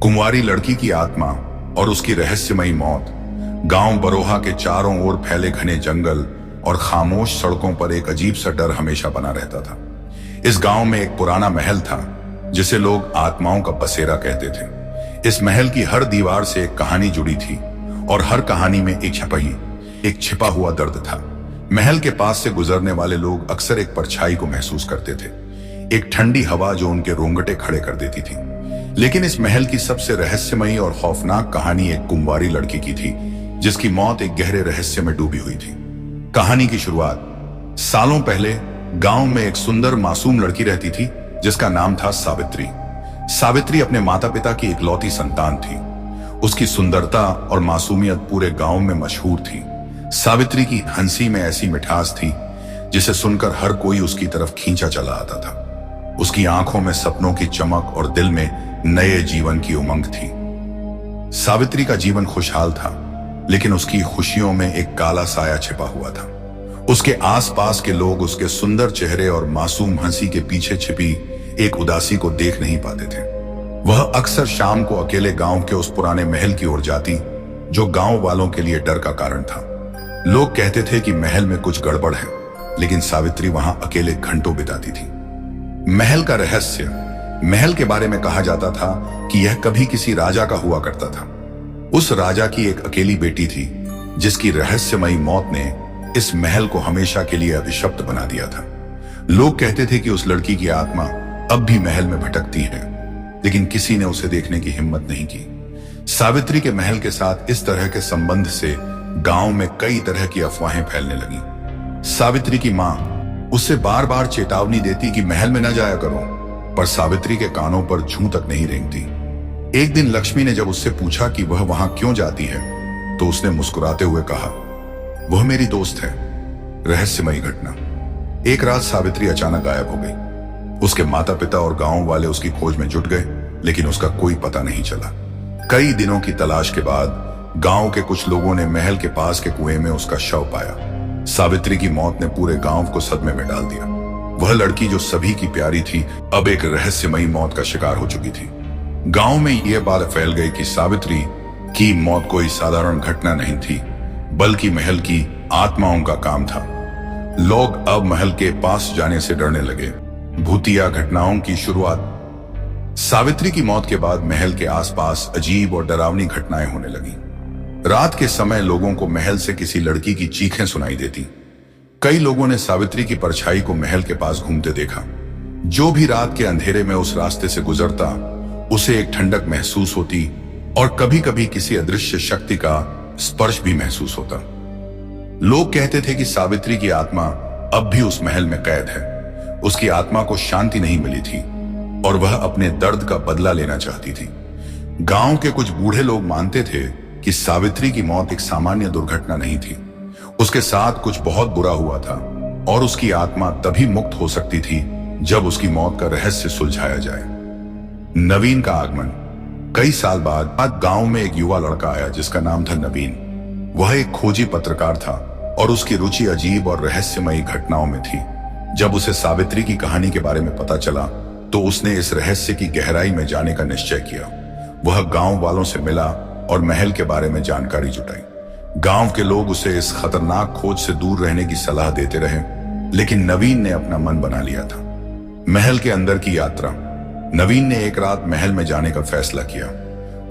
कुंवारी लड़की की आत्मा और उसकी रहस्यमयी मौत। गांव बरोहा के चारों ओर फैले घने जंगल और खामोश सड़कों पर एक अजीब सा डर हमेशा बना रहता था। इस गांव में एक पुराना महल था जिसे लोग आत्माओं का बसेरा कहते थे। इस महल की हर दीवार से एक कहानी जुड़ी थी और हर कहानी में एक छिपा हुआ दर्द था। महल के पास से गुजरने वाले लोग अक्सर एक परछाई को महसूस करते थे, एक ठंडी हवा जो उनके रोंगटे खड़े कर देती थी। लेकिन इस महल की सबसे रहस्यमयी और खौफनाक कहानी एक कुंवारी लड़की की थी जिसकी मौत एक गहरे रहस्य में डूबी हुई थी। कहानी की शुरुआत सालों पहले गांव में एक सुंदर मासूम लड़की रहती थी जिसका नाम था सावित्री। सावित्री अपने माता पिता की इकलौती संतान थी। उसकी सुंदरता और मासूमियत पूरे गांव में मशहूर थी। सावित्री की हंसी में ऐसी मिठास थी जिसे सुनकर हर कोई उसकी तरफ खींचा चला आता था। उसकी आंखों में सपनों की चमक और दिल में नए जीवन की उमंग थी। सावित्री का जीवन खुशहाल था, लेकिन उसकी खुशियों में एक काला साया छिपा हुआ था। उसके आसपास के लोग उसके सुंदर चेहरे और मासूम हंसी के पीछे छिपी एक उदासी को देख नहीं पाते थे। वह अक्सर शाम को अकेले गांव के उस पुराने महल की ओर जाती जो गांव वालों के लिए डर का कारण था। लोग कहते थे कि महल में कुछ गड़बड़ है, लेकिन सावित्री वहां अकेले घंटों बिताती थी। महल का रहस्य। महल के बारे में कहा जाता था कि यह कभी किसी राजा का हुआ करता था। उस राजा की एक अकेली बेटी थी जिसकी रहस्यमयी मौत ने इस महल को हमेशा के लिए अभिशप्त बना दिया था। लोग कहते थे कि उस लड़की की आत्मा अब भी महल में भटकती है, लेकिन किसी ने उसे देखने की हिम्मत नहीं की। सावित्री के महल के साथ इस तरह के संबंध से गांव में कई तरह की अफवाहें फैलने लगी। सावित्री की मां उससे बार बार चेतावनी देती कि महल में न जाया करो, पर सावित्री के कानों पर जूं तक नहीं रेंगती। एक दिन लक्ष्मी ने जब उससे पूछा कि वह वहां क्यों जाती है, तो उसने मुस्कुराते हुए कहा, वह मेरी दोस्त है। रहस्यमयी घटना। एक रात सावित्री अचानक गायब हो गई। उसके माता पिता और गांव वाले उसकी खोज में जुट गए, लेकिन उसका कोई पता नहीं चला। कई दिनों की तलाश के बाद गांव के कुछ लोगों ने महल के पास के कुएं में उसका शव पाया। सावित्री की मौत ने पूरे गांव को सदमे में डाल दिया। वह लड़की जो सभी की प्यारी थी, अब एक रहस्यमयी मौत का शिकार हो चुकी थी। गांव में यह बात फैल गई कि सावित्री की मौत कोई साधारण घटना नहीं थी, बल्कि महल की आत्माओं का काम था। लोग अब महल के पास जाने से डरने लगे। भूतिया घटनाओं की शुरुआत। सावित्री की मौत के बाद महल के आसपास अजीब और डरावनी घटनाएं होने लगी। रात के समय लोगों को महल से किसी लड़की की चीखें सुनाई देती। कई लोगों ने सावित्री की परछाई को महल के पास घूमते देखा। जो भी रात के अंधेरे में उस रास्ते से गुजरता, उसे एक ठंडक महसूस होती और कभी कभी किसी अदृश्य शक्ति का स्पर्श भी महसूस होता। लोग कहते थे कि सावित्री की आत्मा अब भी उस महल में कैद है। उसकी आत्मा को शांति नहीं मिली थी और वह अपने दर्द का बदला लेना चाहती थी। गांव के कुछ बूढ़े लोग मानते थे कि सावित्री की मौत एक सामान्य दुर्घटना नहीं थी। उसके साथ कुछ बहुत बुरा हुआ था और उसकी आत्मा तभी मुक्त हो सकती थी जब उसकी मौत का रहस्य सुलझाया जाए। नवीन का आगमन। कई साल बाद गांव में एक युवा लड़का आया जिसका नाम था नवीन। वह एक खोजी पत्रकार था और उसकी रुचि अजीब और रहस्यमयी घटनाओं में थी। जब उसे सावित्री की कहानी के बारे में पता चला, तो उसने इस रहस्य की गहराई में जाने का निश्चय किया। वह गांव वालों से मिला और महल के बारे में जानकारी जुटाई। गांव के लोग उसे इस खतरनाक खोज से दूर रहने की सलाह देते रहे, लेकिन नवीन ने अपना मन बना लिया था। महल के अंदर की यात्रा। नवीन ने एक रात महल में जाने का फैसला किया।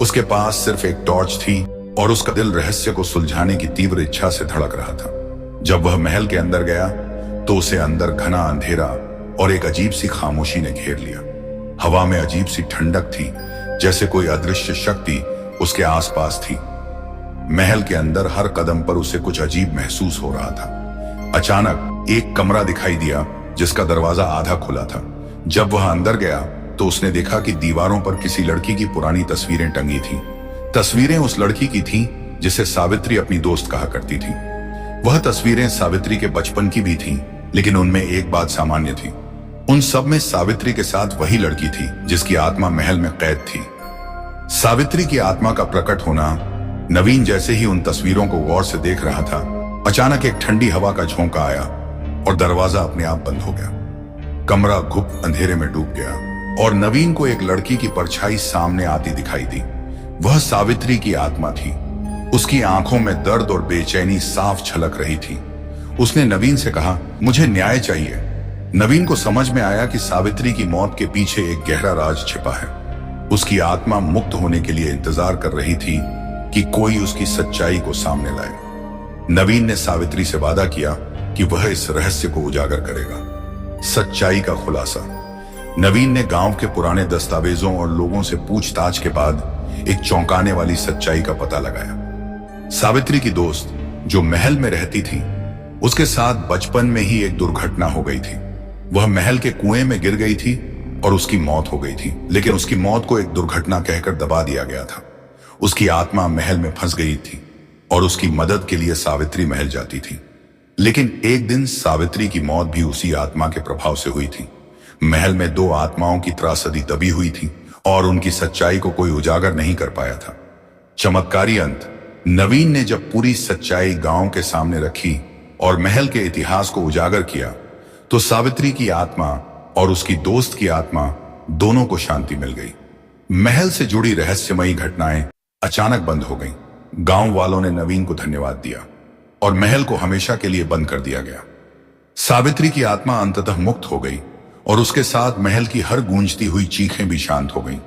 उसके पास सिर्फ एक टॉर्च थी और उसका दिल रहस्य को सुलझाने की तीव्र इच्छा से धड़क रहा था। जब वह महल के अंदर गया, तो उसे अंदर घना अंधेरा और एक अजीब सी खामोशी ने घेर लिया। हवा में अजीब सी ठंडक थी, जैसे कोई अदृश्य शक्ति उसके आसपास थी। महल के अंदर हर कदम पर उसे कुछ अजीब महसूस हो रहा था। अचानक एक कमरा दिखाई दिया जिसका दरवाजा आधा खुला था। जब वह अंदर गया, तो उसने देखा कि दीवारों पर किसी लड़की की पुरानी तस्वीरें टंगी थीं। तस्वीरें उस लड़की की थीं जिसे सावित्री अपनी दोस्त कहा करती थी। वह तस्वीरें सावित्री के बचपन की भी थीं, लेकिन उनमें एक बात सामान्य थी। उन सब में सावित्री के साथ वही लड़की थी जिसकी आत्मा महल में कैद थी। सावित्री की आत्मा का प्रकट होना। नवीन जैसे ही उन तस्वीरों को गौर से देख रहा था, अचानक एक ठंडी हवा का झोंका आया और दरवाजा अपने आप बंद हो गया। कमरा गुप्त अंधेरे में डूब गया। और नवीन को एक लड़की की परछाई सामने आती दिखाई दी। वह सावित्री की आत्मा थी। उसकी आंखों में दर्द और बेचैनी साफ झलक रही थी। उसने नवीन से कहा, मुझे न्याय चाहिए। नवीन को समझ में आया कि सावित्री की मौत के पीछे एक गहरा राज छिपा है। उसकी आत्मा मुक्त होने के लिए इंतजार कर रही थी कि कोई उसकी सच्चाई को सामने लाए। नवीन ने सावित्री से वादा किया कि वह इस रहस्य को उजागर करेगा। सच्चाई का खुलासा। नवीन ने गांव के पुराने दस्तावेजों और लोगों से पूछताछ के बाद एक चौंकाने वाली सच्चाई का पता लगाया। सावित्री की दोस्त जो महल में रहती थी, उसके साथ बचपन में ही एक दुर्घटना हो गई थी। वह महल के कुएं में गिर गई थी और उसकी मौत हो गई थी, लेकिन उसकी मौत को एक दुर्घटना कहकर दबा दिया गया था। उसकी आत्मा महल में फंस गई थी और उसकी मदद के लिए सावित्री महल जाती थी। लेकिन एक दिन सावित्री की मौत भी उसी आत्मा के प्रभाव से हुई थी। महल में दो आत्माओं की त्रासदी दबी हुई थी और उनकी सच्चाई को कोई उजागर नहीं कर पाया था। चमत्कारी अंत। नवीन ने जब पूरी सच्चाई गांव के सामने रखी और महल के इतिहास को उजागर किया, तो सावित्री की आत्मा और उसकी दोस्त की आत्मा दोनों को शांति मिल गई। महल से जुड़ी रहस्यमयी घटनाएं अचानक बंद हो गईं। गांव वालों ने नवीन को धन्यवाद दिया और महल को हमेशा के लिए बंद कर दिया गया। सावित्री की आत्मा अंततः मुक्त हो गई और उसके साथ महल की हर गूंजती हुई चीखें भी शांत हो गईं।